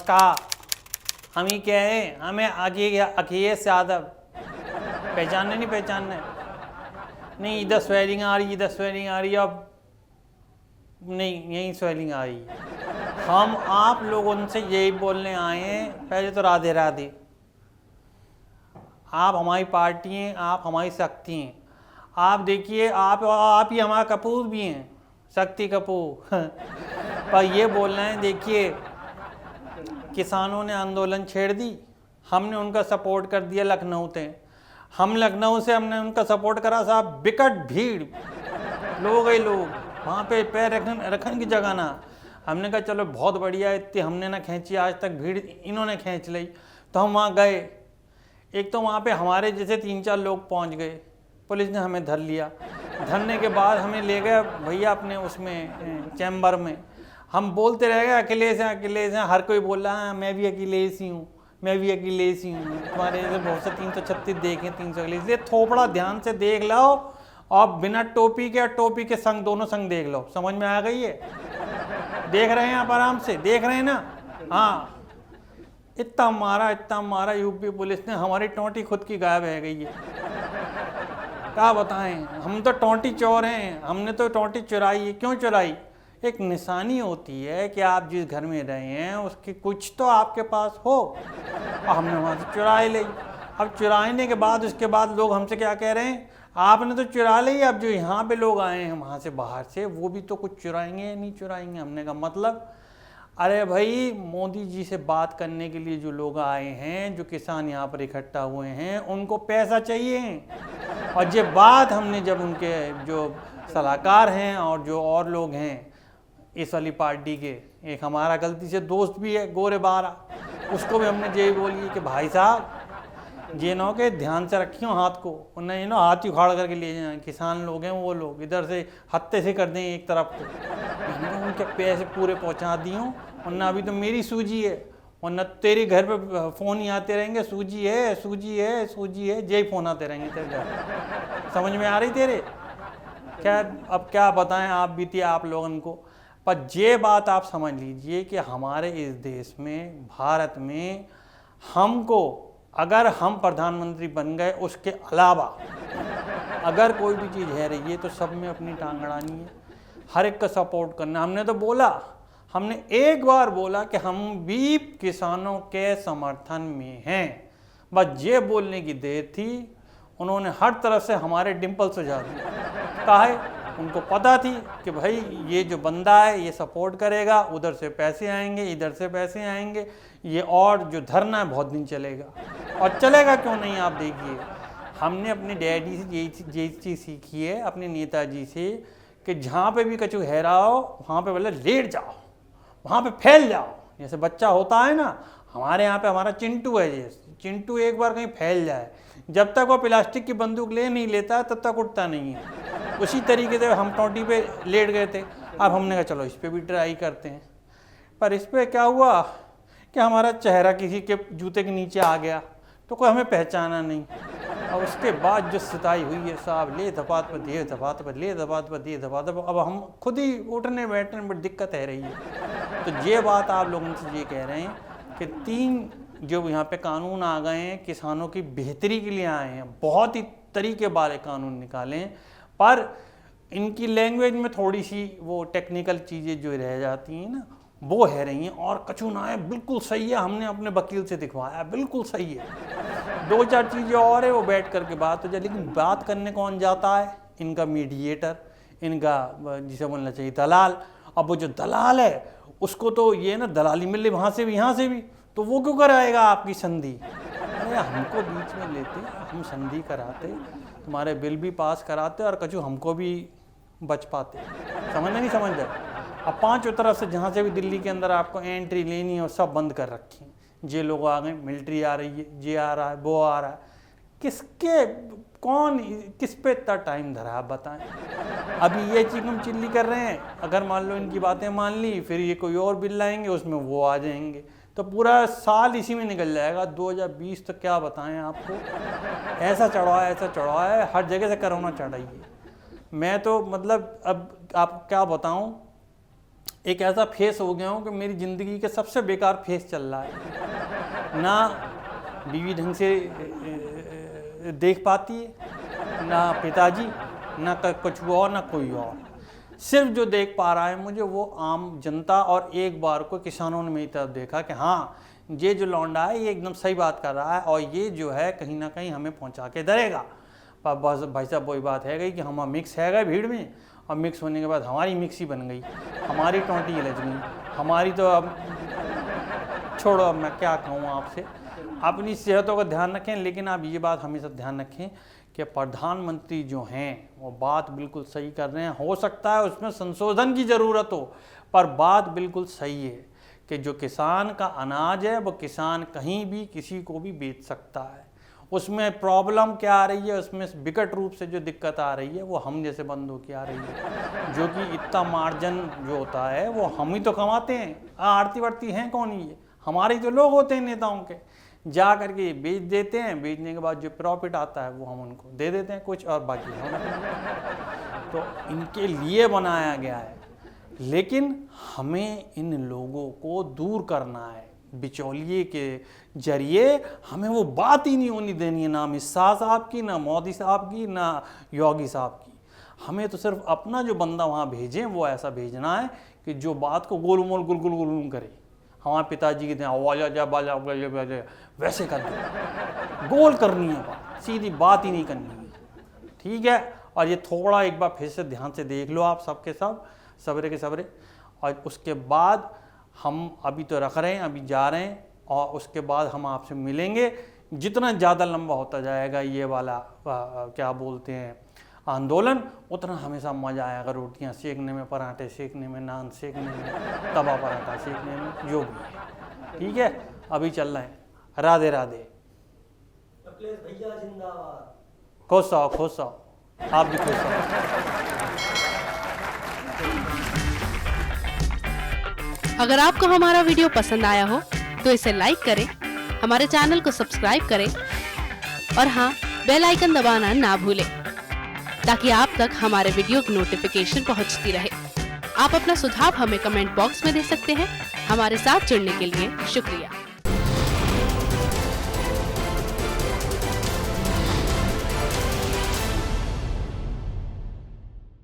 नमस्कार। हम ही क्या है, हमें अखिलेश यादव पहचानने नहीं पहचानने नहीं। इधर स्वेलिंग आ रही, इधर स्वेलिंग आ रही, अब नहीं यही स्वेलिंग आ रही है। हम आप लोगों से यही बोलने आए हैं, पहले तो राधे राधे। आप हमारी पार्टी हैं, आप हमारी शक्ति हैं। आप देखिए, आप ही हमारा कपूर भी हैं, शक्ति कपूर। पर ये बोल रहे हैं, देखिए किसानों ने आंदोलन छेड़ दी, हमने उनका सपोर्ट कर दिया लखनऊ से। हम लखनऊ से हमने उनका सपोर्ट करा साहब, बिकट भीड़ लोग गए, लोग वहाँ पे पैर रखने की जगह ना। हमने कहा चलो बहुत बढ़िया, इतनी हमने ना खींची आज तक भीड़, इन्होंने खींच ली। तो हम वहाँ गए, एक तो वहाँ पे हमारे जैसे 3-4 लोग पहुँच गए, पुलिस ने हमें धर लिया। धरने के बाद हमें ले गए भैया अपने उसमें चैम्बर में। हम बोलते रह गए अखिलेश हैं अखिलेश हैं, हर कोई बोल रहा है मैं भी अखिलेश ही हूँ, मैं भी अखिलेश ही हूँ। तुम्हारे जैसे बहुत से 336 देखें, 300 अखिलेश। इसलिए थोपड़ा ध्यान से देख लो, और बिना टोपी के और टोपी के संग दोनों संग देख लो, समझ में आ गई है? देख रहे हैं आप आराम से, देख रहे हैं ना? हाँ, इतना मारा यूपी पुलिस ने, हमारी टोंटी खुद की गायब रह गई है। क्या बताएं, हम तो टोंटी चोर हैं, हमने तो टोंटी चुराई है। क्यों चुराई? एक निशानी होती है कि आप जिस घर में रहे हैं उसकी कुछ तो आपके पास हो, और हमने वहाँ से चुराई ली। अब चुराने के बाद उसके बाद लोग हमसे क्या कह रहे हैं, आपने तो चुरा ली, अब जो यहाँ पे लोग आए हैं वहाँ से बाहर से, वो भी तो कुछ चुराएंगे या नहीं चुराएंगे। हमने कहा मतलब, अरे भाई मोदी जी से बात करने के लिए जो लोग आए हैं, जो किसान यहाँ पर इकट्ठा हुए हैं, उनको पैसा चाहिए। और ये बात हमने जब उनके जो सलाहकार हैं और जो और लोग हैं इस वाली पार्टी के, एक हमारा गलती से दोस्त भी है गोरे बारा, उसको भी हमने यही बोली कि भाई साहब जिनों के ध्यान से रखियो हाथ को, उन्हें हाथ ही उखाड़ करके ले जाए। किसान लोग हैं वो लोग, इधर से हत्ते से कर दें एक तरफ को। मैंने उनके पैसे पूरे पहुंचा दिए, वरना अभी तो मेरी सूजी है, वरना तेरे घर पे फ़ोन ही आते रहेंगे, सूजी है सूजी है सूजी है, यही फ़ोन आते रहेंगे तेरे घर। समझ में आ रही तेरे? खैर अब क्या बताएं, आप बीती आप लोगों को। पर ये बात आप समझ लीजिए कि हमारे इस देश में, भारत में, हमको अगर हम प्रधानमंत्री बन गए, उसके अलावा अगर कोई भी चीज़ है रही है तो सब में अपनी टांग अड़ानी है, हर एक का सपोर्ट करना। हमने तो बोला, हमने एक बार बोला कि हम भी किसानों के समर्थन में हैं, बस ये बोलने की देर थी, उन्होंने हर तरफ से हमारे डिम्पल सुझा दिए। काहे? उनको पता थी कि भाई ये जो बंदा है ये सपोर्ट करेगा, उधर से पैसे आएंगे, इधर से पैसे आएंगे, ये और जो धरना है बहुत दिन चलेगा। और चलेगा क्यों नहीं, आप देखिए। हमने अपने डैडी से यही चीज़ सीखी है, अपने नेताजी से, कि जहाँ पे भी कछु हैरा हो वहाँ पे बोले लेट जाओ, वहाँ पे फैल जाओ। जैसे बच्चा होता है ना, हमारे यहाँ पे हमारा चिंटू है, जैसे चिंटू एक बार कहीं फैल जाए, जब तक वो प्लास्टिक की बंदूक ले नहीं लेता तब तक उठता नहीं है। उसी तरीके से हम टोंटी पे लेट गए थे। अब हमने कहा चलो इस पे भी ट्राई करते हैं। पर इस पे क्या हुआ कि हमारा चेहरा किसी के जूते के नीचे आ गया, तो कोई हमें पहचाना नहीं। और उसके बाद जो सिताई हुई है साहब, ले धपात पर दे धपात पर, ले धपात पर दे धपात पर, अब हम खुद ही उठने बैठने में बड़ी दिक्कत है रही है। तो ये बात आप लोगों से ये कह रहे हैं कि 3 जो यहाँ पे कानून आ गए हैं, किसानों की बेहतरी के लिए आए हैं, बहुत ही तरीके वाले कानून निकाले हैं, पर इनकी लैंग्वेज में थोड़ी सी वो टेक्निकल चीज़ें जो रह जाती हैं ना, वो है रही हैं। और कछु ना है, बिल्कुल सही है, हमने अपने वकील से दिखवाया, बिल्कुल सही है। 2-4 चीज़ें और है, वो बैठ करके बात हो जाए, लेकिन बात करने कौन जाता है? इनका मीडिएटर, इनका जिसे बोलना चाहिए दलाल। अब वो जो दलाल है उसको तो ये ना दलाली मिल रही वहाँ से भी यहाँ से भी, तो वो क्यों कराएगा आपकी संधि? अरे हमको बीच में लेते, हम संधि कराते, तुम्हारे बिल भी पास कराते, और कछु हमको भी बच पाते। समझना नहीं समझ जाए। अब 5 तरफ से जहाँ से भी दिल्ली के अंदर आपको एंट्री लेनी है, और सब बंद कर रखी है। ये लोग आ गए, मिलिट्री आ रही है, ये आ रहा है, वो आ रहा है, किसके कौन किस पे इतना टाइम धरा आप बताएं? अभी ये चिकम चिल्ली कर रहे हैं, अगर मान लो इनकी बातें मान ली, फिर ये कोई और बिल लाएंगे, उसमें वो आ जाएंगे, तो पूरा साल इसी में निकल जाएगा। 2020 तक क्या बताएं आपको, ऐसा चढ़ा है, हर जगह से कोरोना चढ़ाई है। मैं तो मतलब अब आप क्या बताऊं, एक ऐसा फेस हो गया हूँ कि मेरी ज़िंदगी का सबसे बेकार फेस चल रहा है। ना बीवी ढंग से देख पाती है, ना पिताजी, ना कुछ और, ना कोई और। सिर्फ जो देख पा रहा है मुझे वो आम जनता, और एक बार को किसानों ने मेरी तरफ देखा कि हाँ ये जो लौंडा है ये एकदम सही बात कर रहा है और ये जो है कहीं ना कहीं हमें पहुंचा के धरेगा। पर बस भाई साहब वही बात है गई कि हम मिक्स है गए भीड़ में, और मिक्स होने के बाद हमारी मिक्स ही बन गई, हमारी टोंटी लज गई हमारी। तो अब छोड़ो, अब मैं क्या कहूँ आपसे। अपनी सेहतों का ध्यान रखें, लेकिन आप ये बात हमेशा ध्यान रखें कि प्रधानमंत्री जो हैं वो बात बिल्कुल सही कर रहे हैं। हो सकता है उसमें संशोधन की ज़रूरत हो, पर बात बिल्कुल सही है कि जो किसान का अनाज है वो किसान कहीं भी किसी को भी बेच सकता है। उसमें प्रॉब्लम क्या आ रही है, उसमें विकट रूप से जो दिक्कत आ रही है वो हम जैसे बंदों की आ रही है, जो कि इतना मार्जिन जो होता है वो हम ही तो कमाते हैं। आरती वर्ती हैं कौन, ये हमारे ही तो लोग होते हैं नेताओं के, जा करके बेच देते हैं, बेचने के बाद जो प्रॉफिट आता है वो हम उनको दे देते हैं कुछ, और बाकी हम तो इनके लिए बनाया गया है। लेकिन हमें इन लोगों को दूर करना है, बिचौलिए के जरिए हमें वो बात ही नहीं होनी देनी है, ना अमित शाह साहब की, ना मोदी साहब की, ना योगी साहब की। हमें तो सिर्फ अपना जो बंदा वहाँ भेजें वो ऐसा भेजना है कि जो बात को गोलमोल गुलगुल करे। हमारे पिताजी के आवाज वैसे कर दो, गोल करनी है बात, सीधी बात ही नहीं करनी है, ठीक है। और ये थोड़ा एक बार फिर से ध्यान से देख लो आप सबके सब, सवेरे के सवेरे। और उसके बाद हम अभी तो रख रहे हैं, अभी जा रहे हैं, और उसके बाद हम आपसे मिलेंगे। जितना ज़्यादा लंबा होता जाएगा ये वाला क्या बोलते हैं आंदोलन, उतना हमेशा मज़ा आएगा रोटियां सेकने में, पराठे सेकने में, नान सेकने में, तवा पराठा सेकने में, जो भी है, ठीक है। अभी चल रहे हैं, राधे राधे। भैया जिंदाबाद। खुश रहो, खुश रहो, आप भी खुश रहो। अगर आपको हमारा वीडियो पसंद आया हो तो इसे लाइक करें, हमारे चैनल को सब्सक्राइब करें और हाँ, बेल आइकन दबाना ना भूलें ताकि आप तक हमारे वीडियो की नोटिफिकेशन पहुंचती रहे। आप अपना सुझाव हमें कमेंट बॉक्स में दे सकते हैं। हमारे साथ जुड़ने के लिए शुक्रिया।